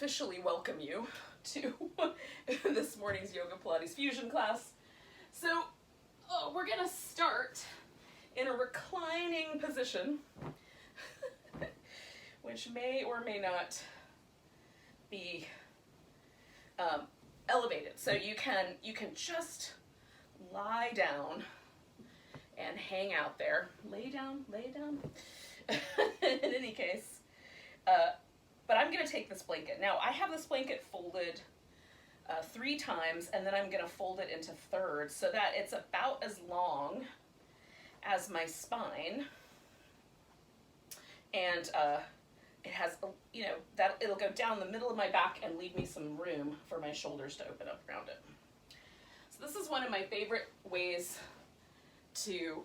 officially welcome you to this morning's Yoga Pilates Fusion class. So we're gonna start in a reclining position, which may or may not be elevated. So you can just lie down and hang out there. Lay down. In any case, but I'm gonna take this blanket. Now I have this blanket folded 3 times, and then I'm gonna fold it into thirds so that it's about as long as my spine, and it has, you know, that it'll go down the middle of my back and leave me some room for my shoulders to open up around it. So this is one of my favorite ways to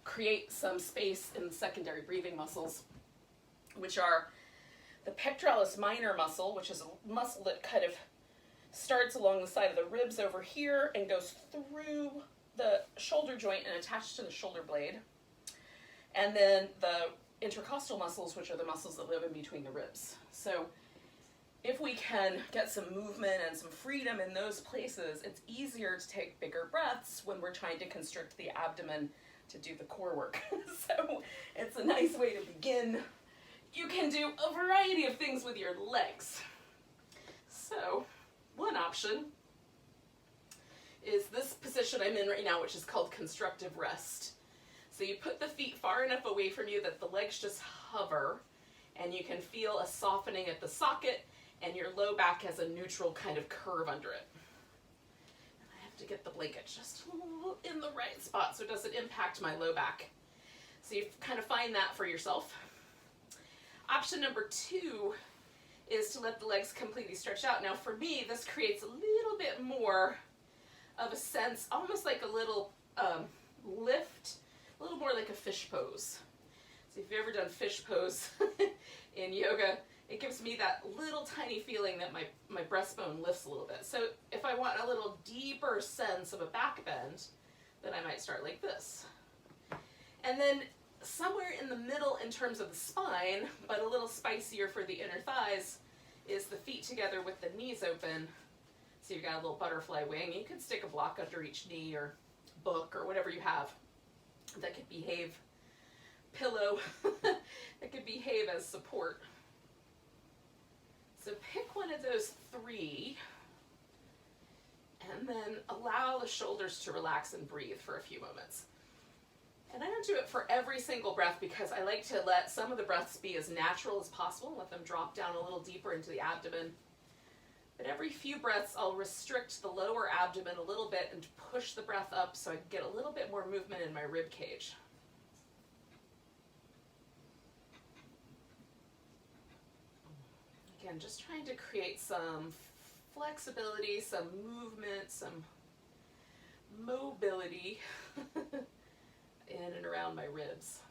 create some space in the secondary breathing muscles, which are the pectoralis minor muscle, which is a muscle that kind of starts along the side of the ribs over here and goes through the shoulder joint and attached to the shoulder blade. And then the intercostal muscles, which are the muscles that live in between the ribs. So if we can get some movement and some freedom in those places, it's easier to take bigger breaths when we're trying to constrict the abdomen to do the core work. So it's a nice way to begin. You can do a variety of things with your legs. So one option is this position I'm in right now, which is called constructive rest. So you put the feet far enough away from you that the legs just hover, and you can feel a softening at the socket, and your low back has a neutral kind of curve under it. And I have to get the blanket just in the right spot so it doesn't impact my low back. So you kind of find that for yourself. Option number 2 is to let the legs completely stretch out. Now for me, this creates a little bit more of a sense, almost like a little lift, a little more like a fish pose. So if you've ever done fish pose in yoga, it gives me that little tiny feeling that my breastbone lifts a little bit. So if I want a little deeper sense of a back bend, then I might start like this. And then somewhere in the middle in terms of the spine, but a little spicier for the inner thighs, is the feet together with the knees open. So you've got a little butterfly wing. You can stick a block under each knee or book or whatever you have that could behave, pillow, that could behave as support. So pick one of those 3 and then allow the shoulders to relax and breathe for a few moments. And I don't do it for every single breath because I like to let some of the breaths be as natural as possible, let them drop down a little deeper into the abdomen. But every few breaths, I'll restrict the lower abdomen a little bit and push the breath up so I can get a little bit more movement in my rib cage. Again, just trying to create some flexibility, some movement, some mobility in and around my ribs.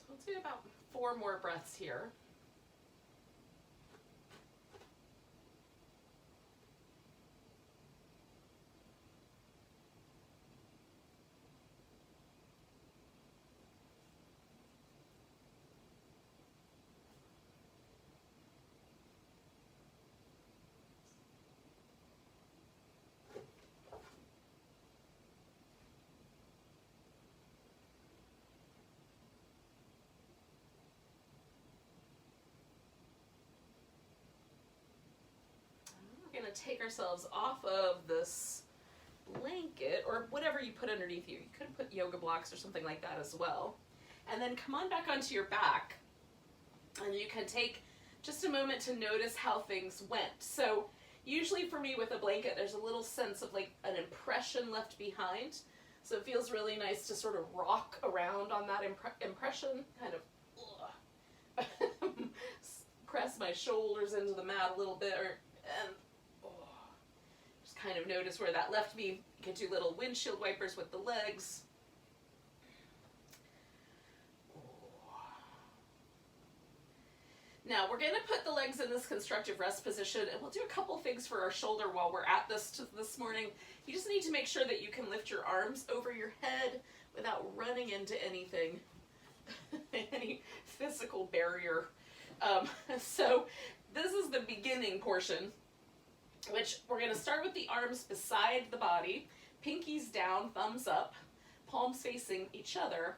We'll do about 4 more breaths here. take ourselves off of this blanket or whatever you put underneath you. You could put yoga blocks or something like that as well. And then come on back onto your back, and you can take just a moment to notice how things went. So usually for me with a blanket, there's a little sense of like an impression left behind. So it feels really nice to sort of rock around on that impression, kind of press my shoulders into the mat a little bit, and just kind of notice where that left me. You can do little windshield wipers with the legs. Now we're going to put the legs in this constructive rest position, and we'll do a couple things for our shoulder while we're at this morning. You just need to make sure that you can lift your arms over your head without running into anything, any physical barrier. So this is the beginning portion, which we're going to start with the arms beside the body, pinkies down, thumbs up, palms facing each other.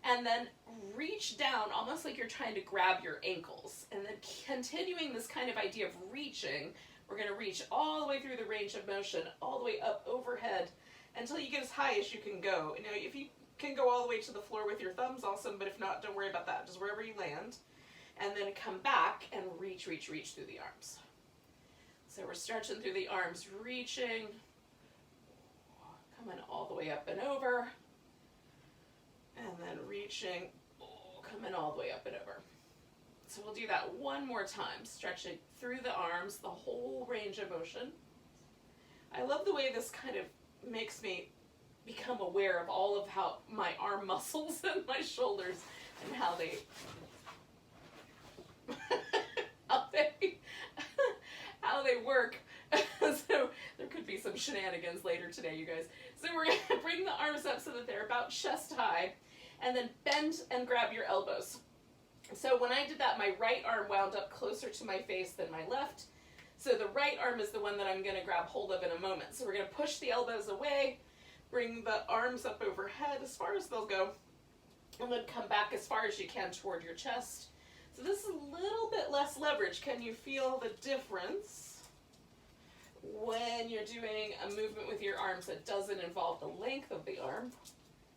And then reach down almost like you're trying to grab your ankles. And then continuing this kind of idea of reaching, we're going to reach all the way through the range of motion, all the way up overhead until you get as high as you can go. Now, if you can go all the way to the floor with your thumbs, awesome, but if not, don't worry about that. Just wherever you land. And then come back and reach, reach, reach through the arms. So we're stretching through the arms, reaching, coming all the way up and over. And then reaching, coming all the way up and over. So we'll do that one more time, stretching through the arms, the whole range of motion. I love the way this kind of makes me become aware of all of how my arm muscles and my shoulders and how they how they work. So there could be some shenanigans later today, you guys. So we're going to bring the arms up so that they're about chest high, and then bend and grab your elbows. So when I did that, my right arm wound up closer to my face than my left. So the right arm is the one that I'm going to grab hold of in a moment. So we're going to push the elbows away, bring the arms up overhead as far as they'll go, and then come back as far as you can toward your chest. So this is a little bit less leverage. Can you feel the difference when you're doing a movement with your arms that doesn't involve the length of the arm?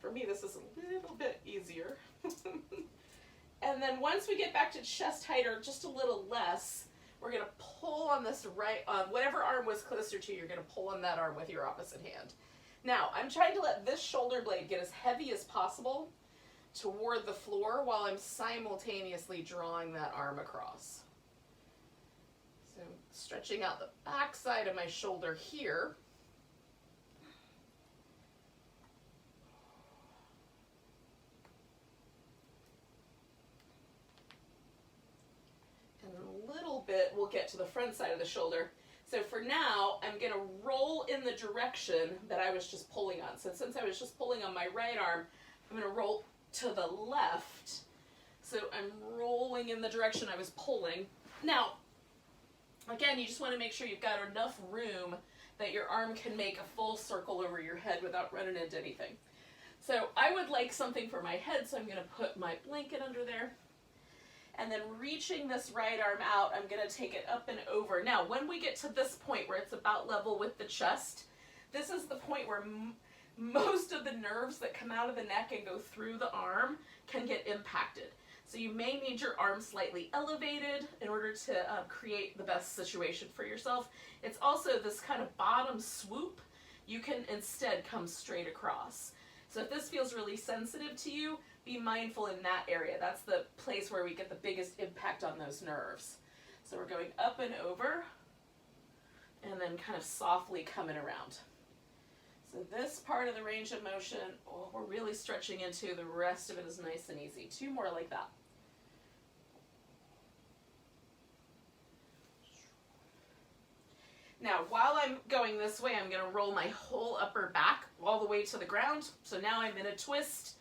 For me, this is a little bit easier. And then once we get back to chest height or just a little less, we're going to pull on this right, whatever arm was closer to you, you're going to pull on that arm with your opposite hand. Now, I'm trying to let this shoulder blade get as heavy as possible toward the floor while I'm simultaneously drawing that arm across. So stretching out the back side of my shoulder here. And a little bit, we'll get to the front side of the shoulder. So for now, I'm going to roll in the direction that I was just pulling on. So since I was just pulling on my right arm, I'm going to roll to the left. So I'm rolling in the direction I was pulling. Now, again, you just want to make sure you've got enough room that your arm can make a full circle over your head without running into anything. So I would like something for my head, so I'm going to put my blanket under there. And then reaching this right arm out, I'm going to take it up and over. Now, when we get to this point where it's about level with the chest, this is the point where most of the nerves that come out of the neck and go through the arm can get impacted. So you may need your arm slightly elevated in order to create the best situation for yourself. It's also this kind of bottom swoop. You can instead come straight across. So if this feels really sensitive to you, be mindful in that area. That's the place where we get the biggest impact on those nerves. So we're going up and over, and then kind of softly coming around. So this part of the range of motion, we're really stretching into. The rest of it is nice and easy. Two more like that. Now, while I'm going this way, I'm going to roll my whole upper back all the way to the ground. So now I'm in a twist,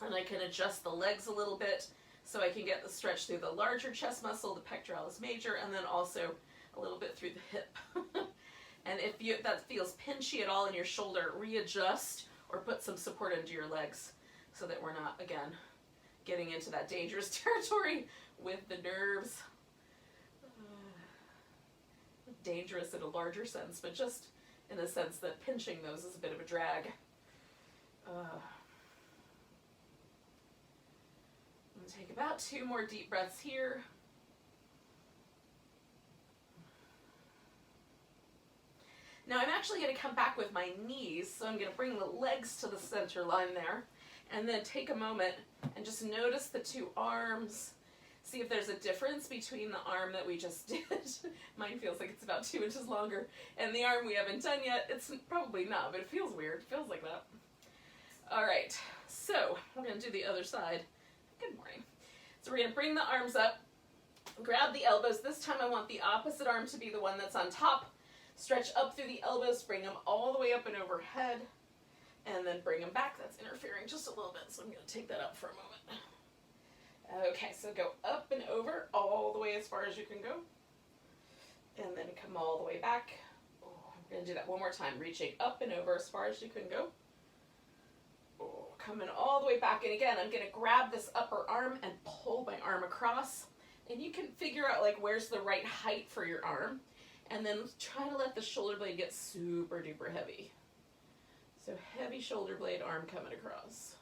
and I can adjust the legs a little bit so I can get the stretch through the larger chest muscle, the pectoralis major, and then also a little bit through the hip. And if that feels pinchy at all in your shoulder, readjust or put some support into your legs so that we're not, again, getting into that dangerous territory with the nerves. dangerous in a larger sense, but just in a sense that pinching those is a bit of a drag. I'm going to take about 2 more deep breaths here. Now I'm actually going to come back with my knees, so I'm going to bring the legs to the center line there, and then take a moment and just notice the 2 arms. See if there's a difference between the arm that we just did. Mine feels like it's about 2 inches longer, and the arm we haven't done yet, it's probably not, but it feels weird. It feels like that. All right, so we're going to do the other side. Good morning. So we're going to bring the arms up, grab the elbows. This time I want the opposite arm to be the one that's on top. Stretch up through the elbows, bring them all the way up and overhead, and then bring them back. That's interfering just a little bit, so I'm going to take that up for a moment. Okay, so go up and over all the way as far as you can go, and then come all the way back. Oh, I'm going to do that one more time, reaching up and over as far as you can go. Oh, coming all the way back, and again, I'm going to grab this upper arm and pull my arm across, and you can figure out like where's the right height for your arm. And then try to let the shoulder blade get super duper heavy. So heavy shoulder blade, arm coming across.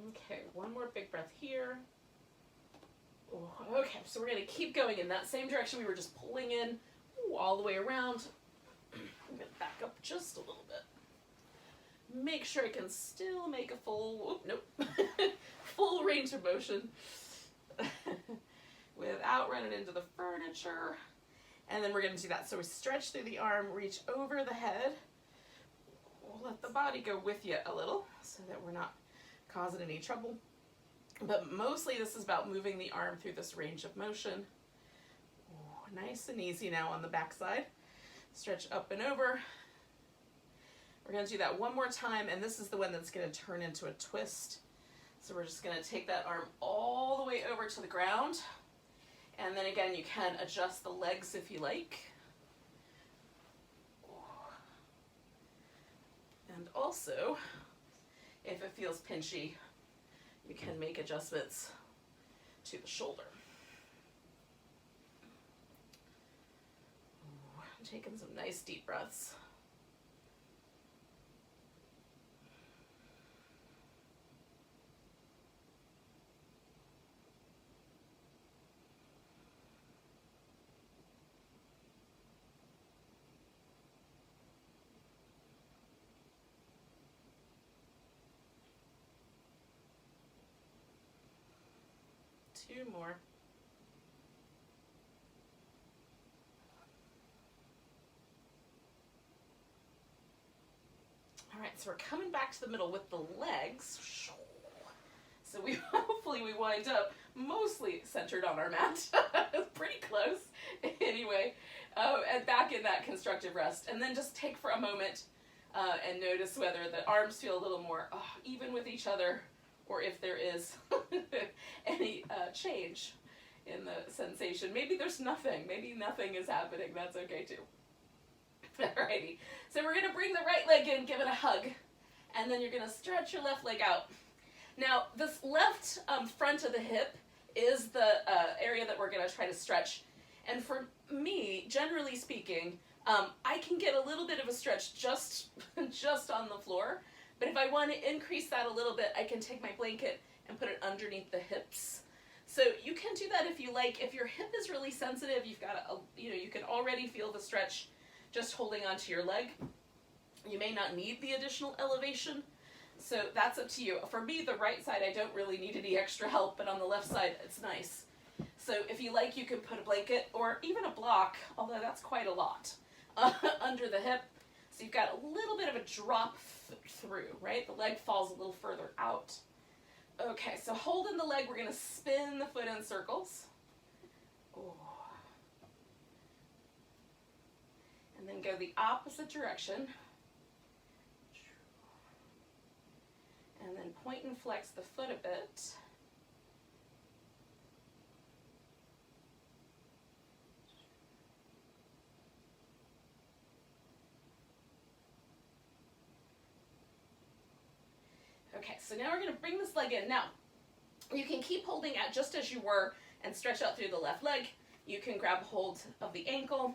Okay, one more big breath here. Okay, so we're going to keep going in that same direction we were just pulling in, all the way around. I'm going to back up just a little bit. Make sure I can still make a full, full range of motion without running into the furniture. And then we're going to do that. So we stretch through the arm, reach over the head. We'll let the body go with you a little so that we're not causing any trouble. But mostly this is about moving the arm through this range of motion. Ooh, nice and easy now on the back side. Stretch up and over. We're going to do that one more time, and this is the one that's going to turn into a twist. So we're just going to take that arm all the way over to the ground. And then again, you can adjust the legs if you like. And also, if it feels pinchy, you can make adjustments to the shoulder. Ooh, I'm taking some nice deep breaths. Two more. All right, so we're coming back to the middle with the legs. So we hopefully we wind up mostly centered on our mat. Pretty close. Anyway, and back in that constructive rest. And then just take for a moment and notice whether the arms feel a little more even with each other, or if there is any change in the sensation. Maybe there's nothing. Maybe nothing is happening. That's okay too. Alrighty. So we're going to bring the right leg in, give it a hug, and then you're going to stretch your left leg out. Now, this left front of the hip is the area that we're going to try to stretch. And for me, generally speaking, I can get a little bit of a stretch just on the floor. But if I want to increase that a little bit, I can take my blanket and put it underneath the hips. So you can do that if you like. If your hip is really sensitive, you've got you can already feel the stretch just holding onto your leg. You may not need the additional elevation. So that's up to you. For me, the right side, I don't really need any extra help, but on the left side, it's nice. So if you like, you can put a blanket or even a block, although that's quite a lot, under the hip. So you've got a little bit of a drop through, right? The leg falls a little further out. Okay, so holding the leg, we're going to spin the foot in circles. Ooh. And then go the opposite direction. And then point and flex the foot a bit. Okay, so now we're gonna bring this leg in. Now, you can keep holding at just as you were and stretch out through the left leg. You can grab hold of the ankle.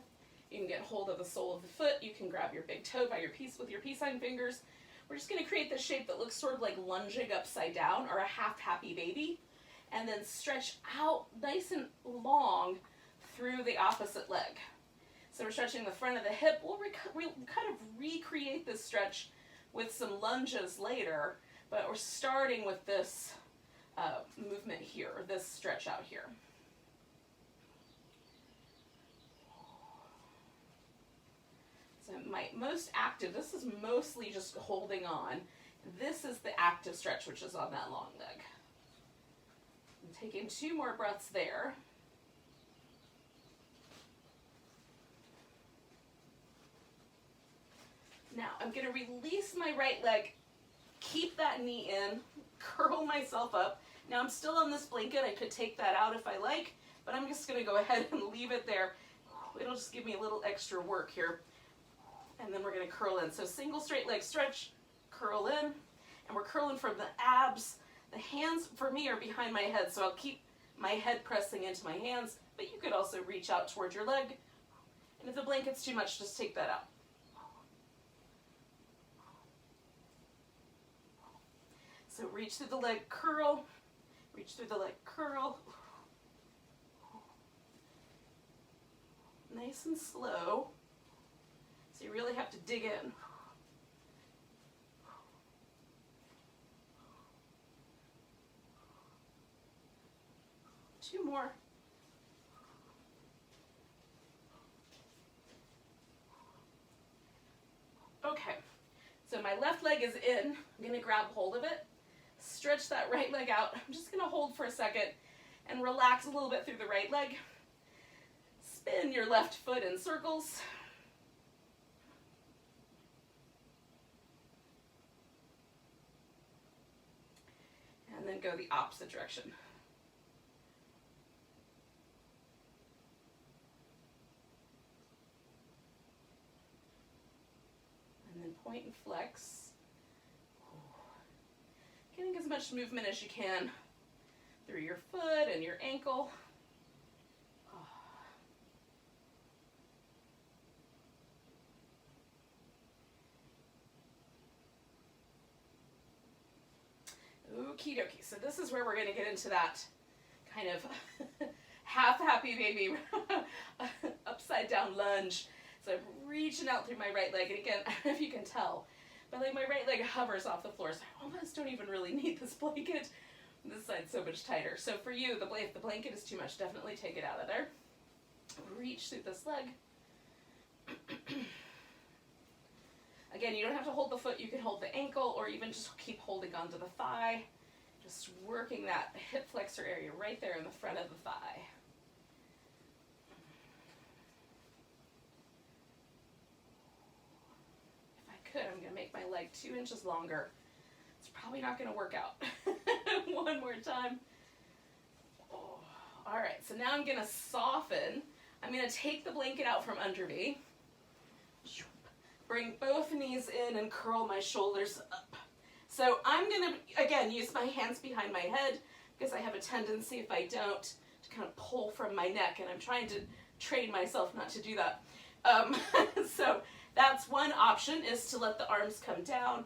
You can get hold of the sole of the foot. You can grab your big toe by your with your peace sign fingers. We're just gonna create this shape that looks sort of like lunging upside down or a half happy baby. And then stretch out nice and long through the opposite leg. So we're stretching the front of the hip. We'll kind of recreate this stretch with some lunges later, but we're starting with this movement here, or this stretch out here. So my most active, this is mostly just holding on. This is the active stretch, which is on that long leg. I'm taking 2 more breaths there. Now I'm going to release my right leg, keep that knee in, curl myself up. Now I'm still on this blanket. I could take that out if I like, but I'm just going to go ahead and leave it there. It'll just give me a little extra work here. And then we're going to curl in. So single straight leg stretch, curl in, and we're curling from the abs. The hands for me are behind my head, so I'll keep my head pressing into my hands, but you could also reach out towards your leg. And if the blanket's too much, just take that out. So reach through the leg, curl, reach through the leg, curl. Nice and slow. So you really have to dig in. 2 more. Okay, so my left leg is in. I'm gonna grab hold of it, stretch that right leg out. I'm just gonna hold for a second and relax a little bit through the right leg. Spin your left foot in circles. And then go the opposite direction. And then point and flex. Getting as much movement as you can through your foot and your ankle. Okie dokie. So this is where we're going to get into that kind of half happy baby upside down lunge. So I'm reaching out through my right leg, and again, I don't know if you can tell, but like my right leg hovers off the floor, so I almost don't even really need this blanket. This side's so much tighter. So for you, if the blanket is too much, definitely take it out of there. Reach through this leg. Again, you don't have to hold the foot, you can hold the ankle, or even just keep holding onto the thigh. Just working that hip flexor area right there in the front of the thigh. If I could, I'm going to make my leg 2 inches longer. It's probably not going to work out. One more time. Oh. All right, so now I'm going to soften. I'm going to take the blanket out from under me. Bring both knees in and curl my shoulders up. So I'm going to, again, use my hands behind my head because I have a tendency, if I don't, to kind of pull from my neck, and I'm trying to train myself not to do that. So that's one option, is to let the arms come down,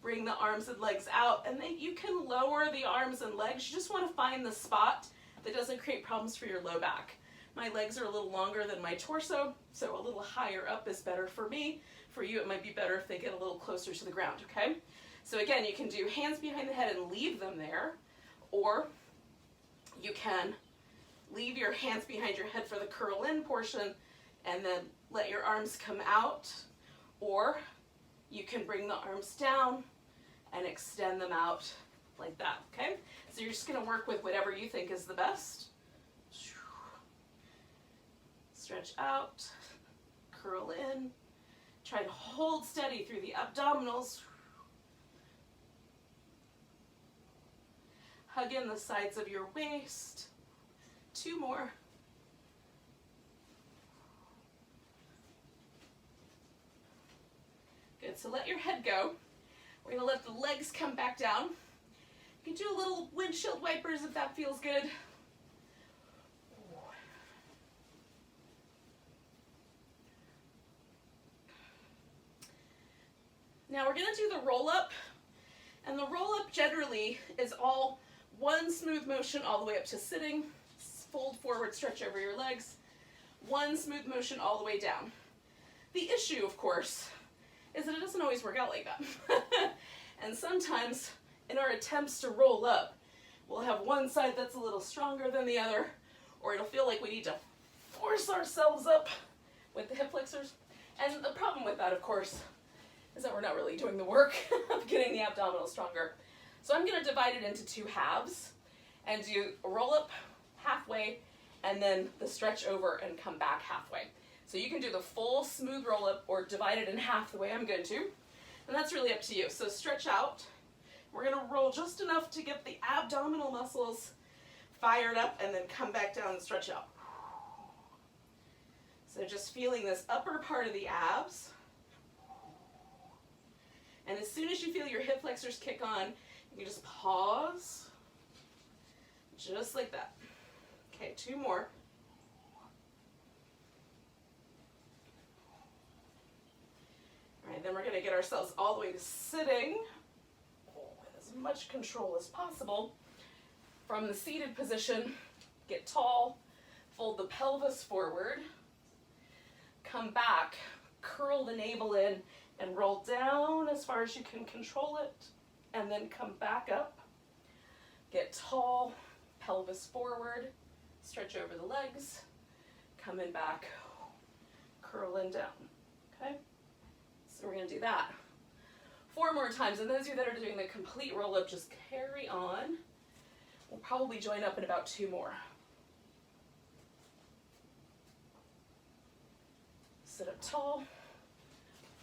bring the arms and legs out, and then you can lower the arms and legs. You just want to find the spot that doesn't create problems for your low back. My legs are a little longer than my torso, so a little higher up is better for me. For you, it might be better if they get a little closer to the ground, okay? So again, you can do hands behind the head and leave them there, or you can leave your hands behind your head for the curl in portion and then let your arms come out, or you can bring the arms down and extend them out like that, okay? So you're just gonna work with whatever you think is the best. Stretch out, curl in, try to hold steady through the abdominals. Hug in the sides of your waist. 2 more. Good, so let your head go. We're gonna let the legs come back down. You can do a little windshield wipers if that feels good. Now we're gonna do the roll up, and the roll up generally is all one smooth motion all the way up to sitting, fold forward, stretch over your legs, one smooth motion all the way down. The issue, of course, is that it doesn't always work out like that. And sometimes in our attempts to roll up, we'll have one side that's a little stronger than the other, or it'll feel like we need to force ourselves up with the hip flexors. And the problem with that, of course, is that we're not really doing the work of getting the abdominals stronger. So I'm gonna divide it into two halves and do a roll up halfway and then the stretch over and come back halfway. So you can do the full smooth roll up or divide it in half the way I'm going to, and that's really up to you. So stretch out. We're gonna roll just enough to get the abdominal muscles fired up and then come back down and stretch out. So just feeling this upper part of the abs. And as soon as you feel your hip flexors kick on, you can just pause, just like that. Okay, two more. All right, then we're gonna get ourselves all the way to sitting with as much control as possible. From the seated position, get tall, fold the pelvis forward, come back, curl the navel in, and roll down as far as you can control it, and then come back up. Get tall, pelvis forward, stretch over the legs, coming back, curling down, okay? So we're gonna do that 4 more times, and those of you that are doing the complete roll up, just carry on. We'll probably join up in about 2 more. Sit up tall,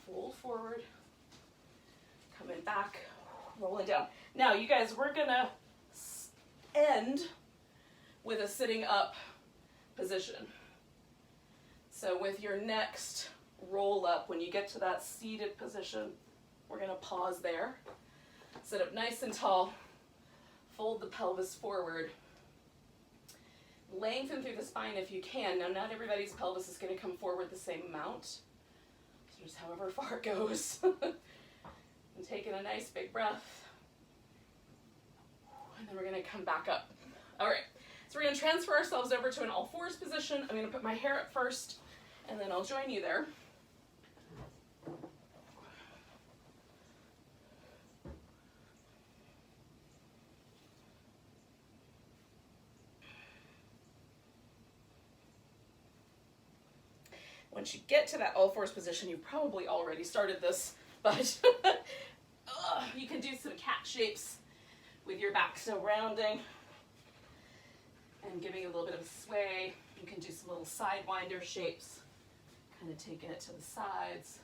fold forward, coming back, rolling down. Now, you guys, we're gonna end with a sitting up position. So with your next roll up, when you get to that seated position, we're gonna pause there. Sit up nice and tall, fold the pelvis forward, lengthen through the spine if you can. Now, not everybody's pelvis is gonna come forward the same amount. Just however far it goes. And taking a nice big breath. And then we're gonna come back up. All right, so we're gonna transfer ourselves over to an all fours position. I'm gonna put my hair up first, and then I'll join you there. Once you get to that all fours position, you've probably already started this, but you can do some cat shapes with your back still rounding and giving it a little bit of a sway. You can do some little sidewinder shapes, kind of taking it to the sides.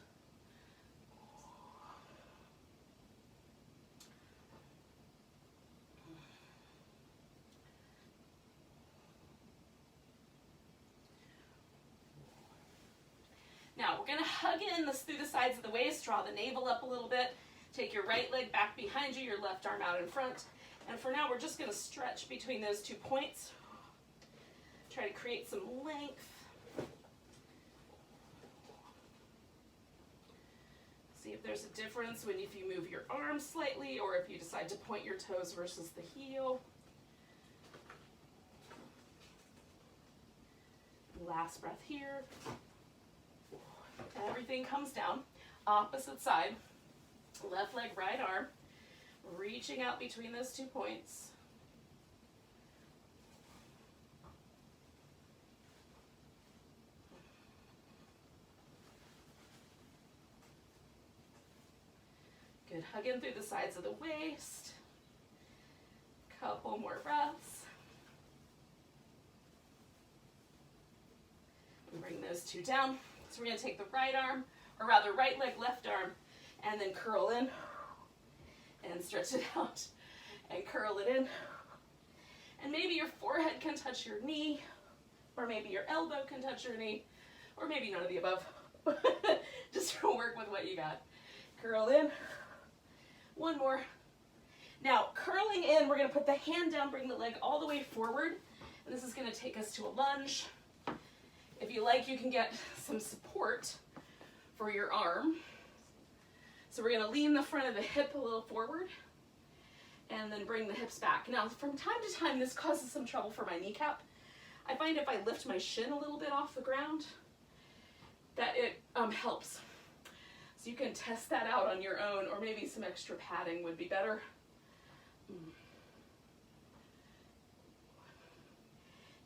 Now we're going to hug in this through the sides of the waist, draw the navel up a little bit, take your right leg back behind you, your left arm out in front, and for now we're just going to stretch between those 2 points. Try to create some length. See if there's a difference when if you move your arms slightly or if you decide to point your toes versus the heel. Last breath here. Everything comes down. Opposite side. Left leg, right arm. Reaching out between those 2 points. Good. Hug in through the sides of the waist. Couple more breaths. And bring those 2 down. So we're going to take the right arm, or rather right leg, left arm, and then curl in and stretch it out and curl it in. And maybe your forehead can touch your knee, or maybe your elbow can touch your knee, or maybe none of the above. Just work with what you got. Curl in, One more. Now, curling in, we're going to put the hand down, bring the leg all the way forward, and this is going to take us to a lunge. If you like, you can get some support for your arm. So we're going to lean the front of the hip a little forward, and then bring the hips back. Now, from time to time, this causes some trouble for my kneecap. I find if I lift my shin a little bit off the ground, that it helps. So you can test that out on your own, or maybe some extra padding would be better.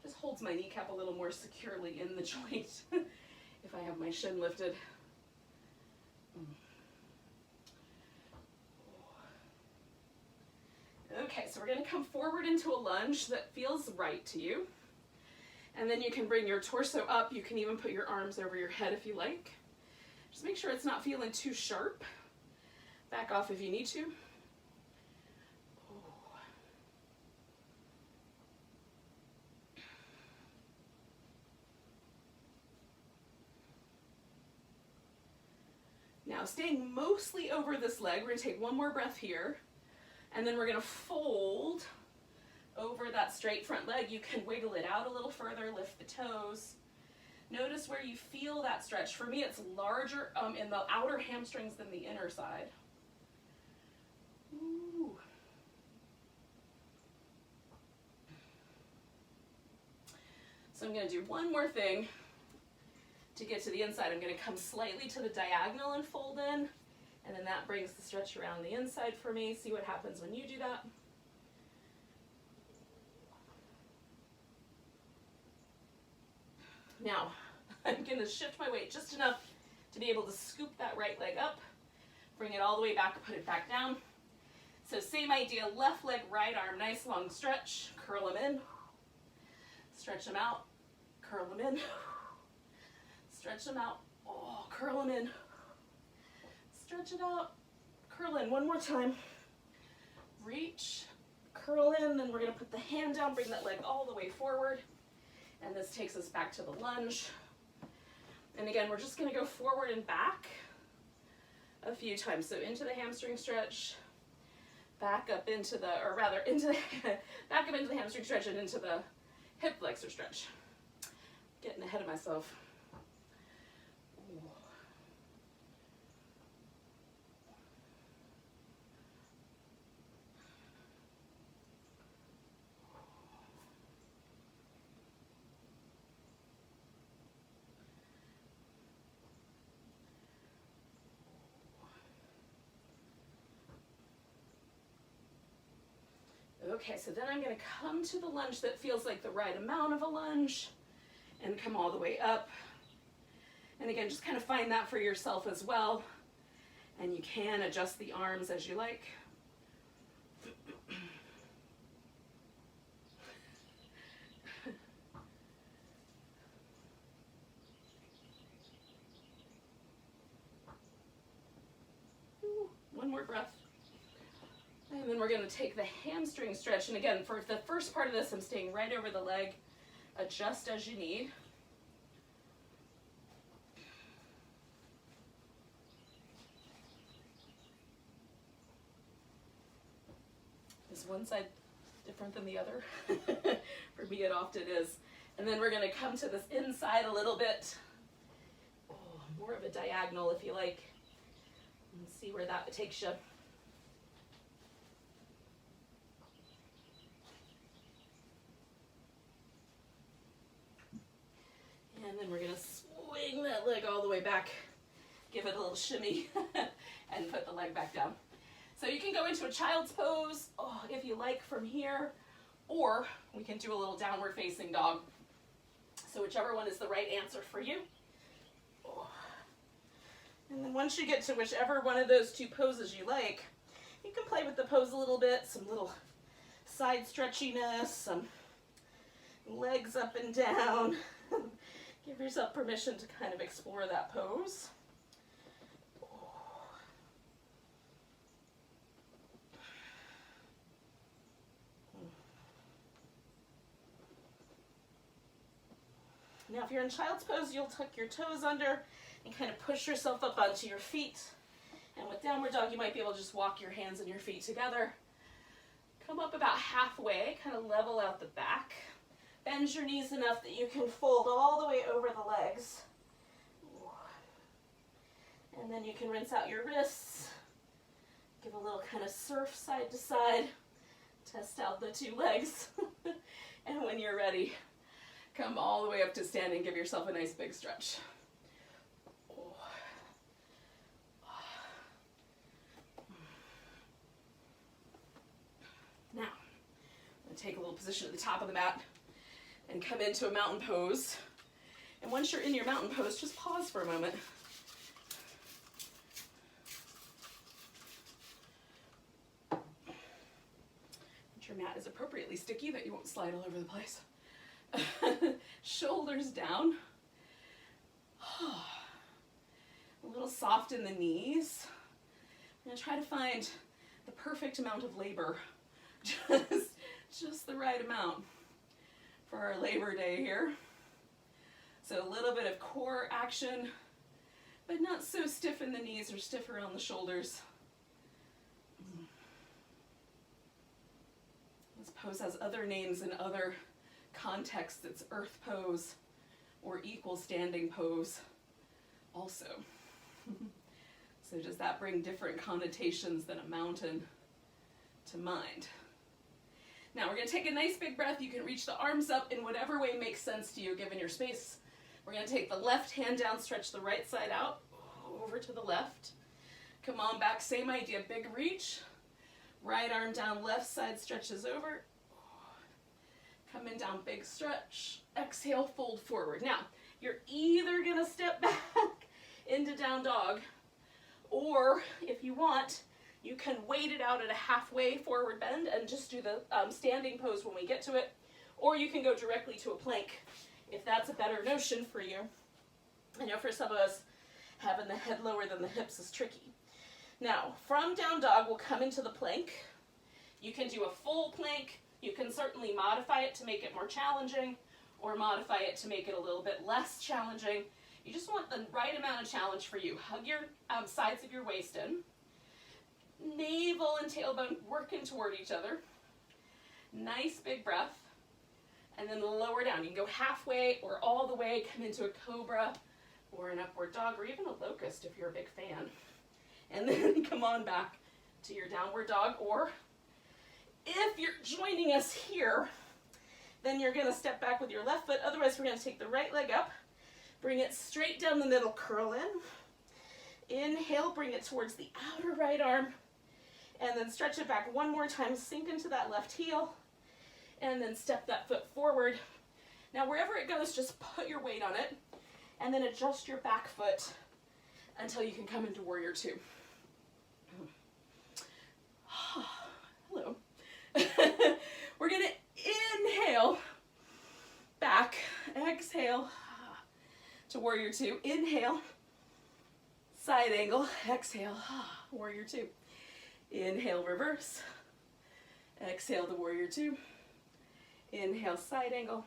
Just holds my kneecap a little more securely in the joint if I have my shin lifted. Okay, so we're going to come forward into a lunge that feels right to you. And then you can bring your torso up. You can even put your arms over your head if you like. Just make sure it's not feeling too sharp. Back off if you need to. Now, staying mostly over this leg, we're going to take one more breath here, and then we're going to fold over that straight front leg. You can wiggle it out a little further, lift the toes. Notice where you feel that stretch. For me, it's larger in the outer hamstrings than the inner side. Ooh. So I'm going to do one more thing. To get to the inside, I'm going to come slightly to the diagonal and fold in, and then that brings the stretch around the inside for me. See what happens when you do that. Now, I'm going to shift my weight just enough to be able to scoop that right leg up, bring it all the way back, put it back down. So same idea, left leg, right arm, nice long stretch, curl them in, stretch them out, curl them in. Stretch them out, oh, curl them in, stretch it out, curl in, one more time, reach, curl in, then we're going to put the hand down, bring that leg all the way forward, and this takes us back to the lunge. And again, we're just going to go forward and back a few times, so into the hamstring stretch, back up into the, or rather, into the, back up into the hamstring stretch and into the hip flexor stretch. Getting ahead of myself. Okay, so then I'm going to come to the lunge that feels like the right amount of a lunge and come all the way up. And again, just kind of find that for yourself as well. And you can adjust the arms as you like. One more breath. And then we're going to take the hamstring stretch. And again, for the first part of this, I'm staying right over the leg. Adjust as you need. Is one side different than the other? For me, it often is. And then we're going to come to this inside a little bit. Oh, more of a diagonal if you like. And see where that takes you. And then we're going to swing that leg all the way back, give it a little shimmy, and put the leg back down. So you can go into a child's pose if you like from here, or we can do a little downward facing dog. So whichever one is the right answer for you. And then once you get to whichever one of those two poses you like, you can play with the pose a little bit, some little side stretchiness, some legs up and down. Give yourself permission to kind of explore that pose. Now, if you're in child's pose, you'll tuck your toes under and kind of push yourself up onto your feet And with downward dog, you might be able to just walk your hands and your feet together. Come up about halfway, kind of level out the back. Bend your knees enough that you can fold all the way over the legs. And then you can rinse out your wrists. Give a little kind of surf side to side. Test out the two legs. And when you're ready, come all the way up to standing. Give yourself a nice big stretch. Now, I'm going to take a little position at the top of the mat and come into a mountain pose. And once you're in your mountain pose, just pause for a moment. Your mat is appropriately sticky that you won't slide all over the place. Shoulders down. A little soft in the knees. I'm going to try to find the perfect amount of labor. Just the right amount for our Labor Day here. So a little bit of core action, but not so stiff in the knees or stiff around the shoulders. This pose has other names in other contexts. It's earth pose or equal standing pose also. So does that bring different connotations than a mountain to mind? Now we're going to take a nice big breath. You can reach the arms up in whatever way makes sense to you given your space. We're going to take the left hand down, stretch the right side out, over to the left. Come on back, same idea, big reach. Right arm down, left side stretches over. Coming down, big stretch. Exhale, fold forward. Now, you're either gonna step back into down dog, or if you want, you can wait it out at a halfway forward bend and just do the standing pose when we get to it, or you can go directly to a plank if that's a better notion for you. I know for some of us, having the head lower than the hips is tricky. Now, from down dog, we'll come into the plank. You can do a full plank. You can certainly modify it to make it more challenging, or modify it to make it a little bit less challenging. You just want the right amount of challenge for you. Hug your sides of your waist in. Navel and tailbone working toward each other. Nice big breath. And then lower down. You can go halfway or all the way, come into a cobra or an upward dog, or even a locust if you're a big fan. And then come on back to your downward dog, or if you're joining us here, then you're going to step back with your left foot. Otherwise, we're going to take the right leg up, bring it straight down the middle, curl in. Inhale, bring it towards the outer right arm, and then stretch it back one more time, sink into that left heel, and then step that foot forward. Now, wherever it goes, just put your weight on it, and then adjust your back foot until you can come into Warrior Two. Hello. We're going to inhale back, exhale to Warrior Two. Inhale, side angle, exhale, Warrior Two. Inhale, reverse, exhale to Warrior Two. Inhale, side angle,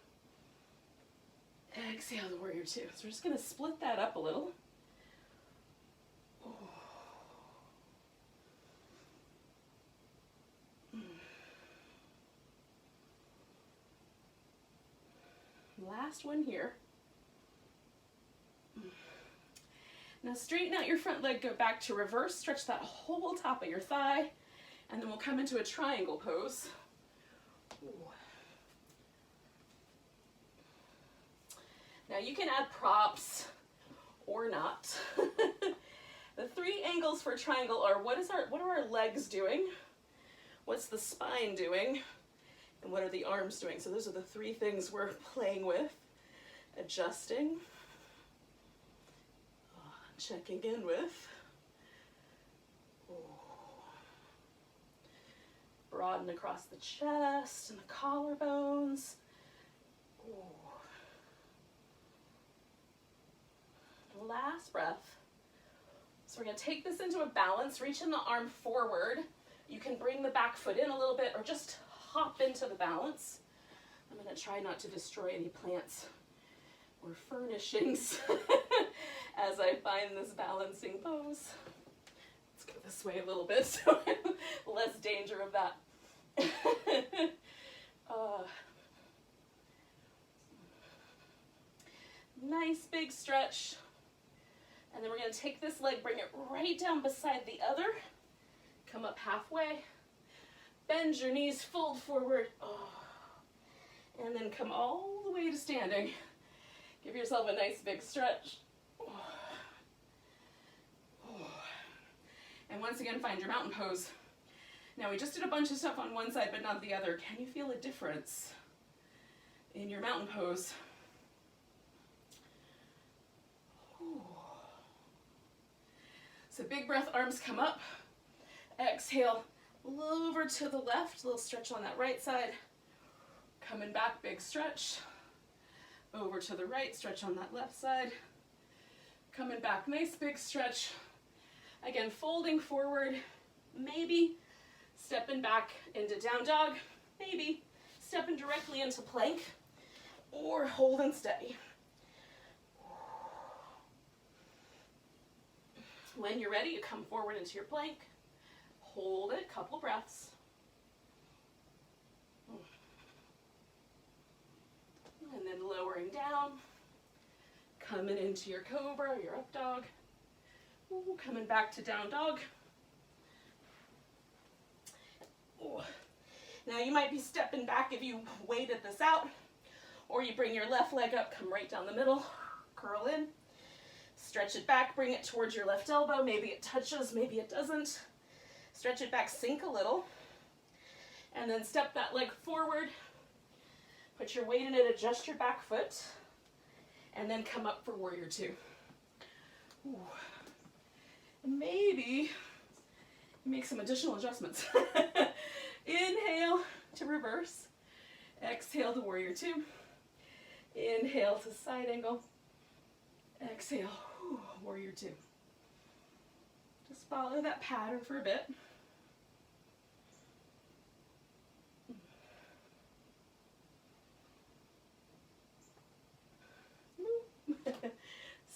exhale to Warrior Two. So we're just going to split that up a little. Last one here. Now straighten out your front leg, go back to reverse, stretch that whole top of your thigh, and then we'll come into a triangle pose. Now you can add props or not. The three angles for triangle are what are our legs doing? What's the spine doing? And what are the arms doing? So those are the three things we're playing with. Adjusting. Checking in with. Broaden across the chest and the collarbones. Last breath. So we're going to take this into a balance, reaching the arm forward. You can bring the back foot in a little bit or just hop into the balance. I'm going to try not to destroy any plants or furnishings as I find this balancing pose. It's Let's go this way a little bit so less danger of that. Nice big stretch. And then we're going to take this leg, bring it right down beside the other. Come up halfway. Bend your knees, fold forward. And then come all the way to standing. Give yourself a nice big stretch. And once again, find your mountain pose. Now we just did a bunch of stuff on one side but not the other. Can you feel a difference in your mountain pose? So big breath, arms come up. Exhale, over to the left, a little stretch on that right side. Coming back, big stretch. Over to the right, stretch on that left side. Coming back, nice big stretch. Again, folding forward, maybe stepping back into down dog, maybe stepping directly into plank, or holding steady. When you're ready, you come forward into your plank, hold it, couple breaths. And then lowering down, coming into your cobra, your up dog. Ooh, coming back to down dog. Ooh. Now you might be stepping back if you waited this out, or you bring your left leg up, come right down the middle, curl in. Stretch it back, bring it towards your left elbow. Maybe it touches, maybe it doesn't. Stretch it back, sink a little. And then step that leg forward. Put your weight in it, adjust your back foot. And then come up for warrior two. Ooh. Maybe make some additional adjustments. Inhale to reverse. Exhale to warrior two. Inhale to side angle. Exhale. Warrior two. Just follow that pattern for a bit.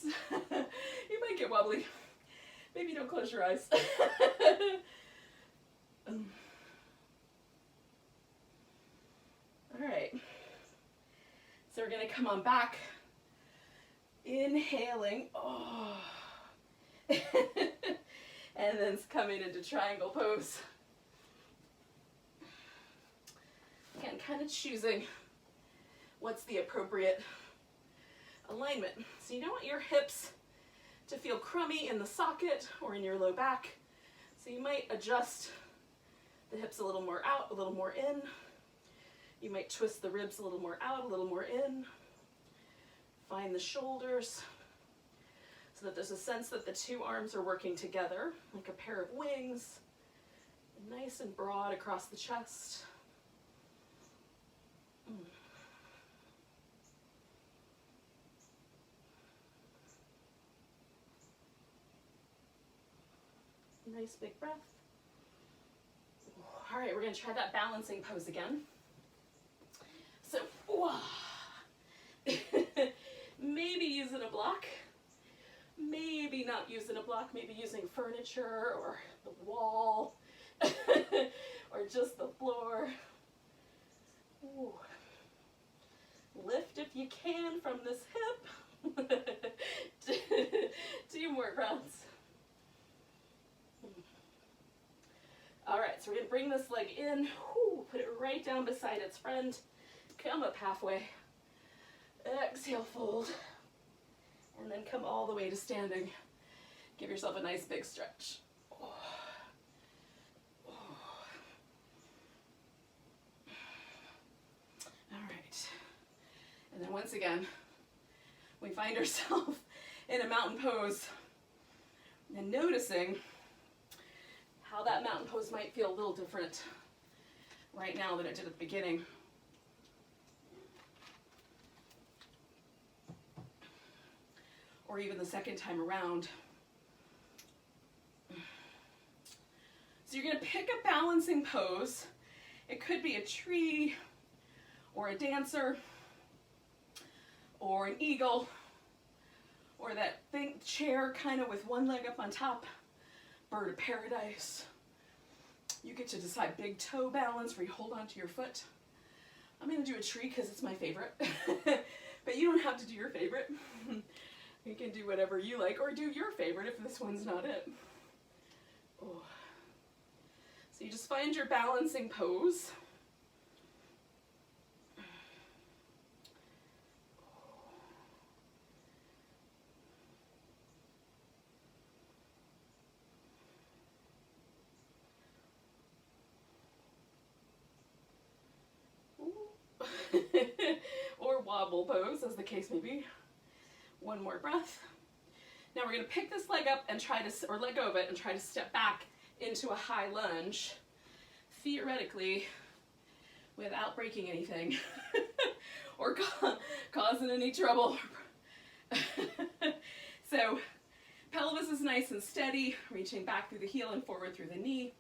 You might get wobbly. Maybe don't close your eyes. All right. So we're going to come on back. Inhaling, and then coming into triangle pose. Again, kind of choosing what's the appropriate alignment. So you don't want your hips to feel crummy in the socket or in your low back. So you might adjust the hips a little more out, a little more in. You might twist the ribs a little more out, a little more in. Find the shoulders so that there's a sense that the two arms are working together, like a pair of wings, nice and broad across the chest. Nice big breath. All right, we're going to try that balancing pose again. So, maybe using a block, maybe not using a block, maybe using furniture or the wall or just the floor. Ooh. Lift if you can from this hip. 2 more rounds. All right, so we're going to bring this leg in, put it right down beside its friend, come up halfway. Exhale, fold, and then come all the way to standing. Give yourself a nice big stretch. All right. And then once again, we find ourselves in a mountain pose and noticing how that mountain pose might feel a little different right now than it did at the beginning. Or even the second time around. So you're going to pick a balancing pose. It could be a tree, or a dancer, or an eagle, or that chair kind of with one leg up on top, bird of paradise. You get to decide big toe balance where you hold onto your foot. I'm going to do a tree because it's my favorite, but you don't have to do your favorite. You can do whatever you like, or do your favorite if this one's not it. Oh. So you just find your balancing pose. Or wobble pose, as the case may be. One more breath. Now we're going to pick this leg up and try to, or let go of it and try to step back into a high lunge, theoretically, without breaking anything or causing any trouble. So pelvis is nice and steady, reaching back through the heel and forward through the knee.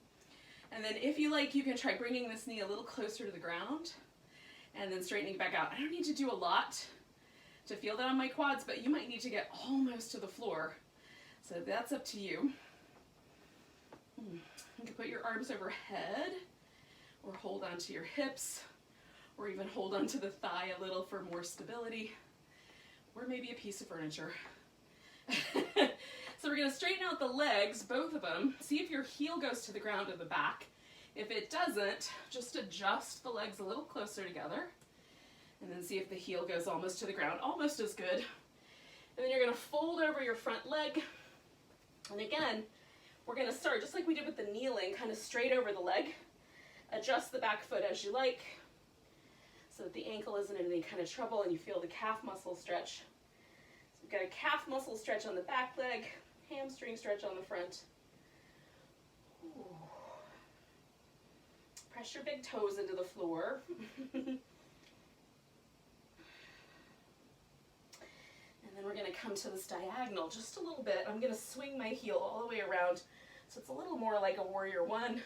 And then if you like, you can try bringing this knee a little closer to the ground and then straightening back out. I don't need to do a lot to feel that on my quads, but you might need to get almost to the floor. So that's up to you. You can put your arms overhead or hold onto your hips or even hold onto the thigh a little for more stability, or maybe a piece of furniture. So we're going to straighten out the legs, both of them. See if your heel goes to the ground or the back. If it doesn't, just adjust the legs a little closer together. And then see if the heel goes almost to the ground, almost as good. And then you're going to fold over your front leg. And again, we're going to start just like we did with the kneeling, kind of straight over the leg. Adjust the back foot as you like so that the ankle isn't in any kind of trouble and you feel the calf muscle stretch. So we've got a calf muscle stretch on the back leg, hamstring stretch on the front. Ooh. Press your big toes into the floor. And then we're going to come to this diagonal just a little bit. I'm going to swing my heel all the way around so it's a little more like a warrior one.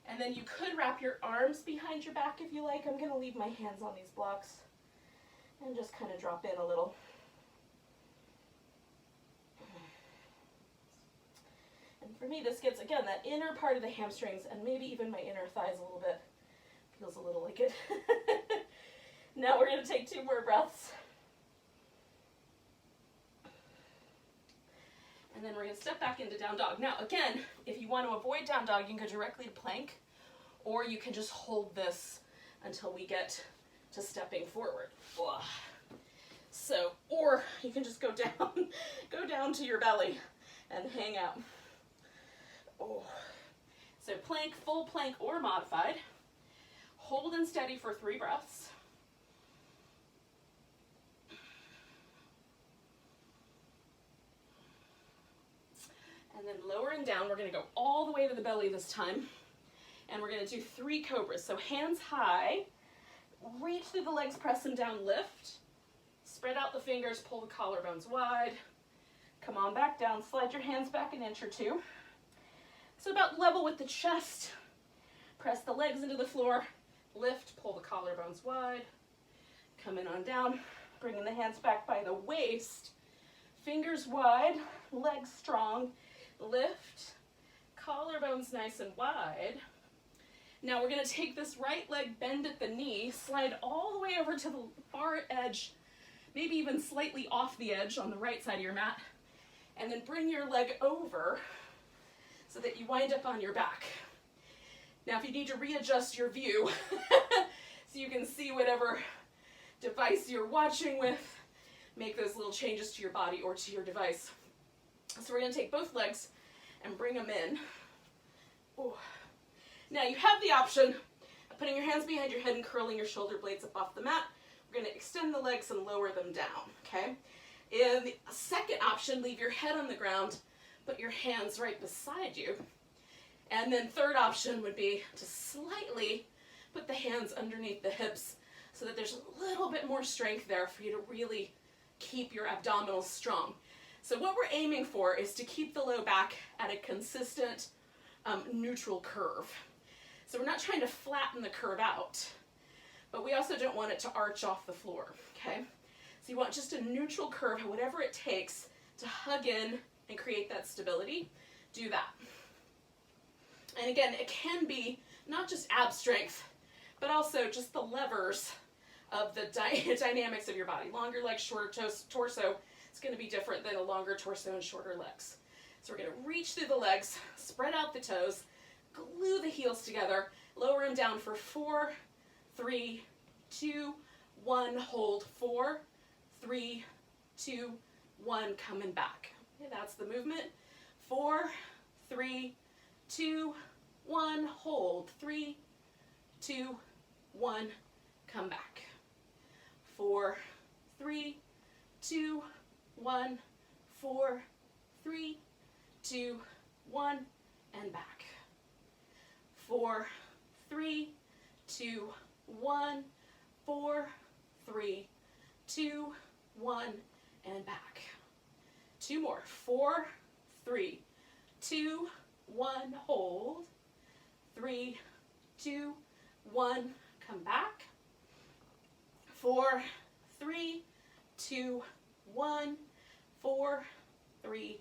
And then you could wrap your arms behind your back if you like. I'm going to leave my hands on these blocks and just kind of drop in a little. And for me, this gets, again, that inner part of the hamstrings and maybe even my inner thighs a little bit. Feels a little like it. Now we're going to take 2 more breaths. And then we're going to step back into down dog. Now, again, if you want to avoid down dog, you can go directly to plank, or you can just hold this until we get to stepping forward. So, or you can just go down to your belly and hang out. Oh. So plank, full plank, or modified. Hold and steady for 3 breaths. And then lowering down, we're going to go all the way to the belly this time. And we're going to do 3 cobras. So hands high, reach through the legs, press them down, lift. Spread out the fingers, pull the collarbones wide. Come on back down, slide your hands back an inch or 2. So about level with the chest. Press the legs into the floor, lift, pull the collarbones wide. Coming on down, bringing the hands back by the waist. Fingers wide, legs strong. Lift, collarbones nice and wide. Now we're going to take this right leg, bend at the knee, slide all the way over to the far edge, maybe even slightly off the edge on the right side of your mat, and then bring your leg over so that you wind up on your back. Now if you need to readjust your view so you can see whatever device you're watching with, make those little changes to your body or to your device. So we're going to take both legs and bring them in. Ooh. Now you have the option of putting your hands behind your head and curling your shoulder blades up off the mat. We're going to extend the legs and lower them down, okay? In the second option, leave your head on the ground, put your hands right beside you. And then third option would be to slightly put the hands underneath the hips so that there's a little bit more strength there for you to really keep your abdominals strong. So what we're aiming for is to keep the low back at a consistent neutral curve. So we're not trying to flatten the curve out, but we also don't want it to arch off the floor, okay? So you want just a neutral curve, whatever it takes to hug in and create that stability. do that. And again, it can be not just ab strength, but also just the levers of the dynamics of your body. Longer legs, shorter torso. It's going to be different than a longer torso and shorter legs. So we're going to reach through the legs, spread out the toes, glue the heels together, lower them down for 4, 3, 2, 1, hold, 4, 3, 2, 1, coming back. Okay, that's the movement. 4, 3, 2, 1, hold, 3, 2, 1, come back. 4, 3, 2, 1, 4, 3, 2, 1, and back. 4, 3, 2, 1, 4, 3, 2, 1, and back. 2 more. 4, 3, 2, 1, hold. 3, 2, 1, come back. 4, 3, 2, 1, 4, 3,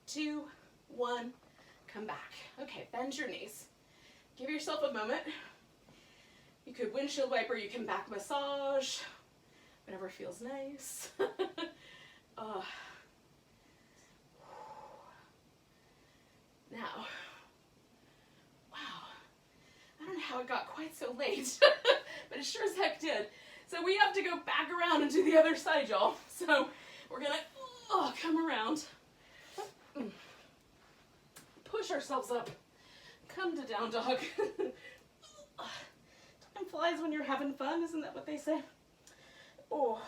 2, 1, come back. Okay, bend your knees. Give yourself a moment. You could windshield wiper, you can back massage, whatever feels nice. Now, wow, I don't know how it got quite so late, but it sure as heck did. So we have to go back around and do the other side, y'all. So we're gonna come around, push ourselves up, come to down dog. Time flies when you're having fun, isn't that what they say? Oh,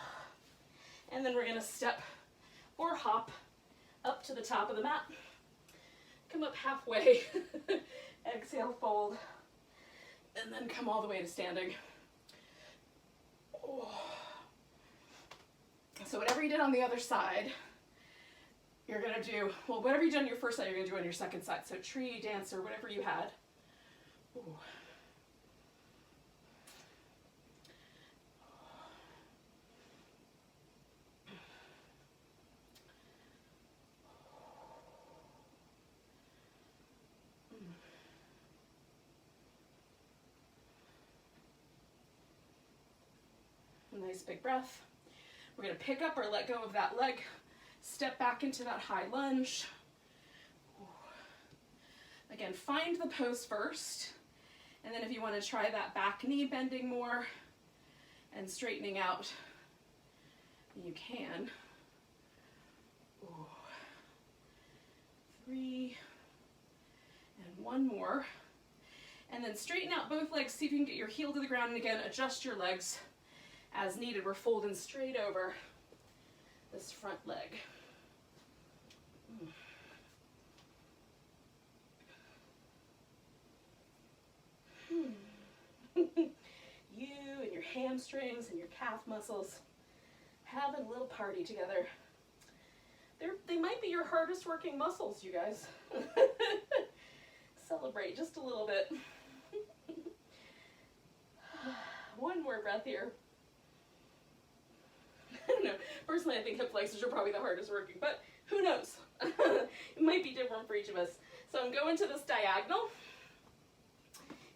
and then we're gonna step or hop up to the top of the mat. Come up halfway, exhale, fold, and then come all the way to standing. Oh. So whatever you did on the other side, you're gonna do, well, whatever you did on your first side, you're gonna do on your second side. So tree, dancer, whatever you had. Ooh. Nice big breath. We're going to pick up or let go of that leg, step back into that high lunge. Again, find the pose first, and then if you want to try that back knee bending more and straightening out, you can. 3, and 1 more. And then straighten out both legs, see if you can get your heel to the ground, and again, adjust your legs as needed. We're folding straight over this front leg. You and your hamstrings and your calf muscles having a little party together. They might be your hardest working muscles, you guys. Celebrate just a little bit. One more breath here. I don't know. Personally, I think hip flexors are probably the hardest working, but who knows? It might be different for each of us. So I'm going to this diagonal.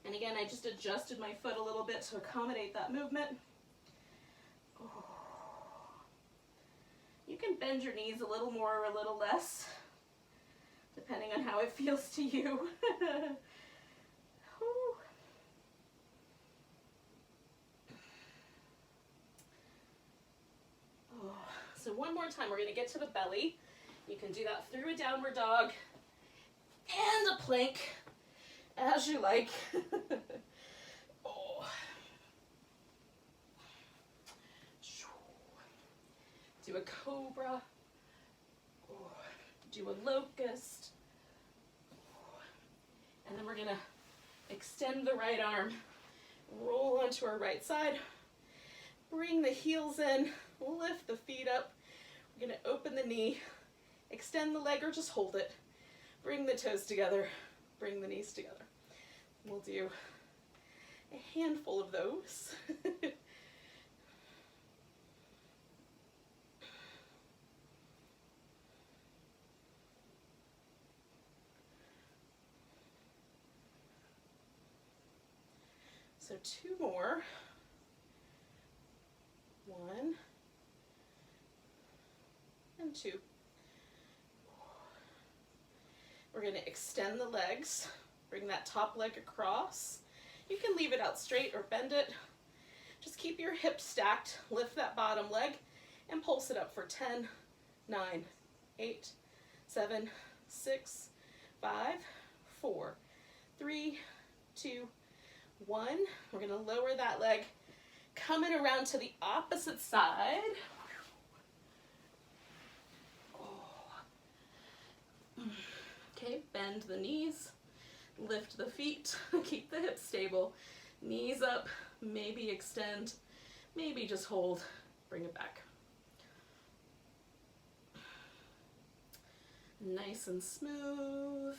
And again, I just adjusted my foot a little bit to accommodate that movement. You can bend your knees a little more or a little less, depending on how it feels to you. So one more time, we're going to get to the belly. You can do that through a downward dog and a plank, as you like. Do a cobra. Do a locust. And then we're going to extend the right arm, roll onto our right side, bring the heels in, lift the feet up. We're going to open the knee, extend the leg or just hold it. Bring the toes together, bring the knees together. We'll do a handful of those. So 2 more. 1 and 2. We're going to extend the legs. Bring that top leg across. You can leave it out straight or bend it. Just keep your hips stacked. Lift that bottom leg and pulse it up for 10, 9, 8, 7, 6, 5, 4, 3, 2, 1. We're going to lower that leg, coming around to the opposite side. Okay, bend the knees, lift the feet, keep the hips stable, knees up, maybe extend, maybe just hold, bring it back. Nice and smooth.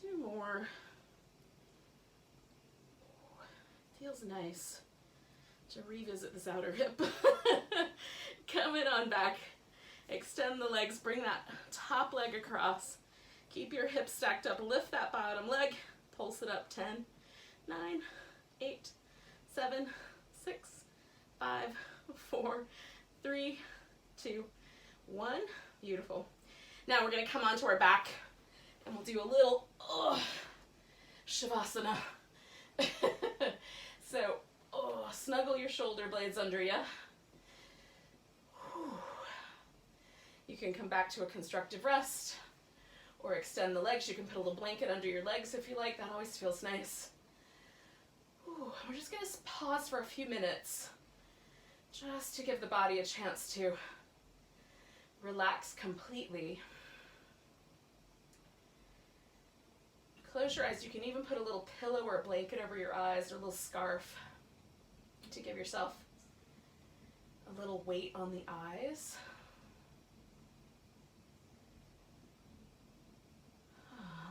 Two more. Feels nice to revisit this outer hip. Coming on back. Extend the legs, bring that top leg across. Keep your hips stacked up, lift that bottom leg, pulse it up. 10, 9, 8, 7, 6, 5, 4, 3, 2, 1. Beautiful. Now we're going to come onto our back and we'll do a little Shavasana. So snuggle your shoulder blades under you. You can come back to a constructive rest or extend the legs. You can put a little blanket under your legs if you like. That always feels nice. We're just going to pause for a few minutes just to give the body a chance to relax completely. Close your eyes. You can even put a little pillow or a blanket over your eyes or a little scarf to give yourself a little weight on the eyes.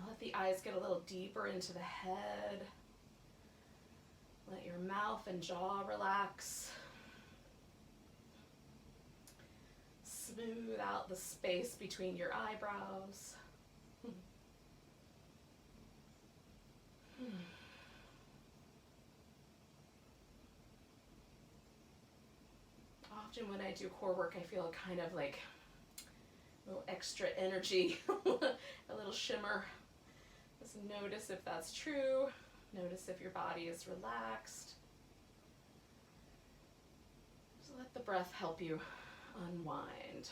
Let the eyes get a little deeper into the head. Let your mouth and jaw relax. Smooth out the space between your eyebrows. Often when I do core work, I feel kind of like a little extra energy, a little shimmer. Just notice if that's true. Notice if your body is relaxed. Just let the breath help you unwind.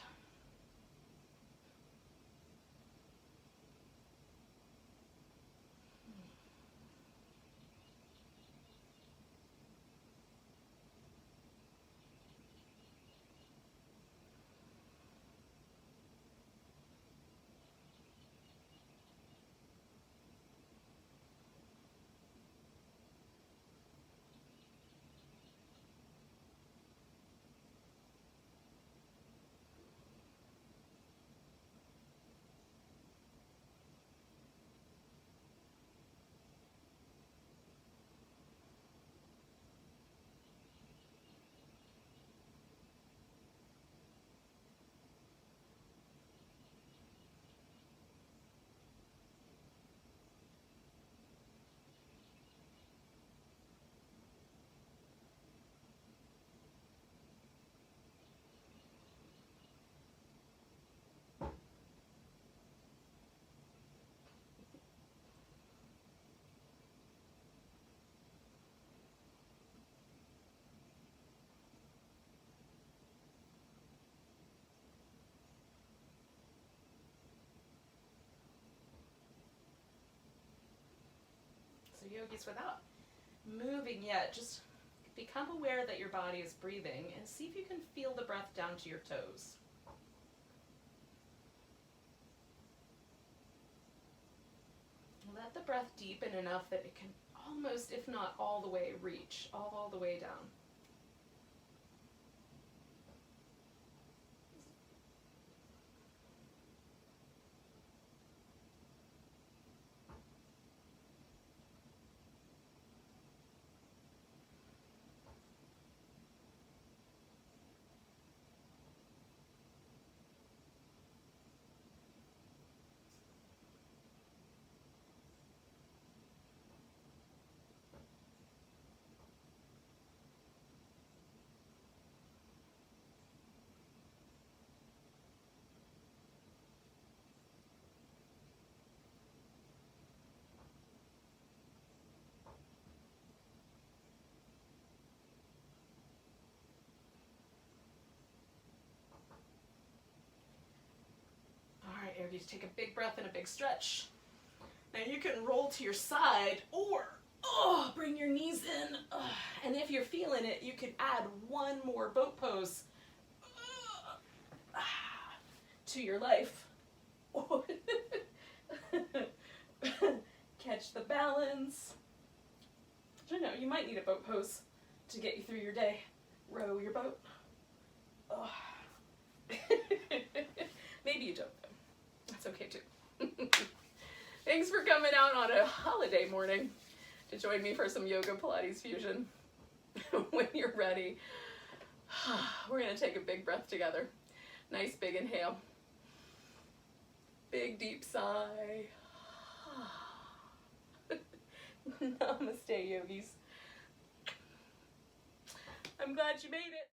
So yogis, without moving yet, just become aware that your body is breathing and see if you can feel the breath down to your toes. Let the breath deepen enough that it can almost, if not all the way, reach all the way down. you to take a big breath and a big stretch. Now you can roll to your side or bring your knees in. And if you're feeling it, you could add one more boat pose to your life. Catch the balance. I know you might need a boat pose to get you through your day. Row your boat. Maybe you don't, though. That's okay too. Thanks for coming out on a holiday morning to join me for some yoga Pilates fusion. When you're ready, we're going to take a big breath together. Nice big inhale. Big deep sigh. Namaste, yogis. I'm glad you made it.